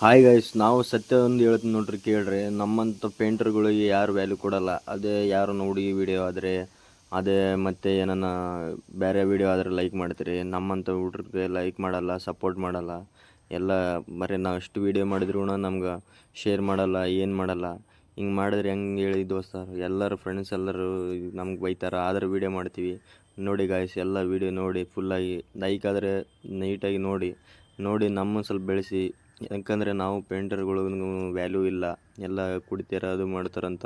Hi guys, ನಾವು ಸತ್ಯ ಒಂದು ಹೇಳ್ತೀನಿ ನೋಡ್ರಿ, ಕೇಳ್ರಿ. ನಮ್ಮಂಥ ಪೇಂಟರ್ಗಳಿಗೆ ಯಾರು ವ್ಯಾಲ್ಯೂ ಕೊಡಲ್ಲ. ಅದೇ ಯಾರು ನೋಡಿ ವಿಡಿಯೋ ಆದರೆ ಅದೇ ಮತ್ತೆ ಏನನ್ನ ಬೇರೆ ವಿಡಿಯೋ ಆದರೆ ಲೈಕ್ ಮಾಡ್ತೀರಿ. ನಮ್ಮಂಥ ಹುಡ್ರಿಗೆ ಲೈಕ್ ಮಾಡಲ್ಲ, ಸಪೋರ್ಟ್ ಮಾಡಲ್ಲ. ಎಲ್ಲ ಬರೀ ನಾವು ಎಷ್ಟು ವಿಡಿಯೋ ಮಾಡಿದ್ರು ನಮ್ಗೆ ಶೇರ್ ಮಾಡಲ್ಲ, ಏನು ಮಾಡಲ್ಲ. ಹಿಂಗೆ ಮಾಡಿದ್ರೆ ಹೆಂಗೆ ಹೇಳಿ ದೋಸ್ತ? ಎಲ್ಲರೂ ಫ್ರೆಂಡ್ಸ್ ಎಲ್ಲರೂ ನಮ್ಗೆ ಬೈತಾರ, ಆದ್ರೆ ವಿಡಿಯೋ ಮಾಡ್ತೀವಿ. ನೋಡಿ ಗಾಯ್ಸ್, ಎಲ್ಲ ವಿಡಿಯೋ ನೋಡಿ ಫುಲ್ಲಾಗಿ ಲೈಕ್ ಆದರೆ ನೀಟಾಗಿ ನೋಡಿ ನಮ್ಮನ್ನು ಸ್ವಲ್ಪ ಬೆಳೆಸಿ. ಯಾಕಂದರೆ ನಾವು ಪೇಂಟರ್ಗಳಿಗೂ ವ್ಯಾಲ್ಯೂ ಇಲ್ಲ, ಎಲ್ಲ ಕುಡಿತಾರ ಅದು ಮಾಡ್ತಾರಂತ.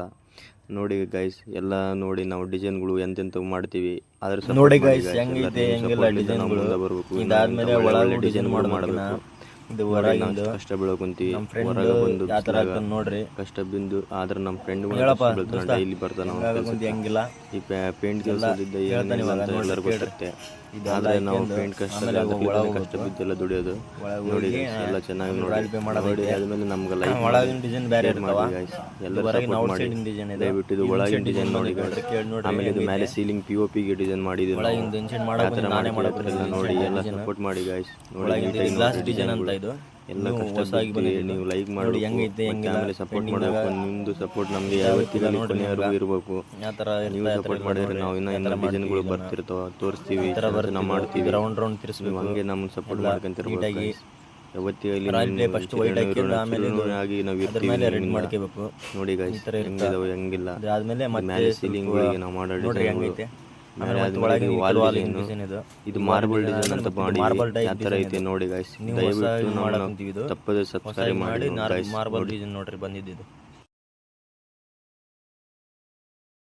ನೋಡಿ ಗೈಸ್, ಎಲ್ಲ ನೋಡಿ ನಾವು ಡಿಸೈನ್ಗಳು ಎಂತೆಂಥವು ಮಾಡ್ತೀವಿ. ಆದ್ರೆ ನೋಡಿ ಗೈಸ್ ಹೆಂಗೈತೆ ಹೆಂಗಿಲ್ಲ ಡಿಸೈನ್ಗಳು. ಇದಾದ್ಮೇಲೆ ಒಳಗೆ ಡಿಸೈನ್ ಮಾಡಬೇಕು. ಇದು ಹೊರಗಿಂದ ಕಷ್ಟ ಬೀಳಕೊಂತೀವಿ. ನಮ್ಮ ಫ್ರೆಂಡ್ ಯಾವ ಥರ ನೋಡ್ರಿ, ಕಷ್ಟ ಬಿಂದು. ಆದ್ರೆ ನಮ್ಮ ಫ್ರೆಂಡ್ ಡೈಲಿ ಬರ್ತಾನೆ. ಹೆಂಗಿಲ್ಲ ಈ ಪೇಂಟ್ ಕೆಲಸದಿದ್ದ ಎಲ್ಲರಿಗೂ ಗೊತ್ತಿರುತ್ತೆ. ಆದ್ರೆ ನಾವು ಪೇಂಟ್ ಕಷ್ಟ ಬಿದ್ದೆಲ್ಲ ದುಡಿಯೋದು. ನೋಡಿ ಎಲ್ಲ ಚೆನ್ನಾಗಿ ನೋಡಿ ಆದ್ಮೇಲೆ ನಮ್ಗೆ ಲೈಕ್ ಒಳಗಿನ ಡಿಸೈನ್ ಬೇರೆ ಇರ್ತಾವ. ಎಲ್ಲ ಸಪೋರ್ಟ್ ಮಾಡಿ. ದಯವಿಟ್ಟು ಇದು ಒಳಗಿನ ಡಿಸೈನ್ ನೋಡಿ. ಆಮೇಲೆ ಇದು ಮೇಲೆ ಸೀಲಿಂಗ್ POP ಗೆ ಡಿಸೈನ್ ಮಾಡಿದ್ದೀವಿ. ನೋಡಿ ಎಲ್ಲ ಸಪೋರ್ಟ್ ಮಾಡಿ ಗಾಯ್ಸ್. ನೋಡಿ ಗ್ಲಾಸ್ ಡಿಸೈನ್ ಅಂತ ಇದು ಎಲ್ಲ ಕಷ್ಟವಾಗಿ ಬಂದಿದೆ. ನೀವು ಲೈಕ್ ಮಾಡಿ ಹೆಂಗೈತೆ ಆಮೇಲೆ ಸಪೋರ್ಟ್ ಮಾಡಬೇಕು. ನಿಮ್ದು ಸಪೋರ್ಟ್ ನಮಗೆ ಯಾವತ್ತಿಗೂ ಇರಬೇಕು. ನೀವು ಸಪೋರ್ಟ್ ಮಾಡಿದ್ರೆ ನಾವು ಇನ್ನೂ ಡಿಸೈನ್ಗಳು ಬರ್ತಿರ್ತಾವ, ತೋರಿಸ್ತೀವಿ, ನಾವು ಮಾಡ್ತೀವಿ. ರೌಂಡ್ ತಿರ್ಸ್ಬೇಕು. ಹಂಗೆ ನಮ್ಮನ್ನು ಸಪೋರ್ಟ್ ಮಾಡ್ಕೊಂತಿರ್ಬೇಕು. ಯಾವತ್ತಿಗೆ ಫಸ್ಟ್ ವೈಟ್ ಹಾಕಿದ್ರೆ ಆಮೇಲೆ ಆಗಿ ನಾವು ಅದ್ರ ಮೇಲೆ ರೆಡ್ ಮಾಡ್ಕೋಬೇಕು. ನೋಡಿ ಗಾಯ್ಸ್ ಹೆಂಗಿದಾವೆ ಹೆಂಗಿಲ್ಲ. ಅದಾದ್ಮೇಲೆ ಮೇಲೆ ಸೀಲಿಂಗ್ ನಾವು ಮಾಡೋ ನೋಡ್ರಿ ಹೆಂಗೈತೆ. ಇದು ಮಾರ್ಬಲ್ ಡಿಸೈನ್ ಅಂತ ಮಾಡಿ ಯಾವ ಥರ ಐತೆ ನೋಡಿ ಗಾಯ್ಸ್. ದಯವಿಟ್ಟು ತಪ್ಪದೆ ಸಬ್ಸ್ಕ್ರೈಬ್ ಮಾಡಿ. ಮಾರ್ಬಲ್ ಡಿಸೈನ್ ನೋಡ್ರಿ ಬಂದಿದ್ದು.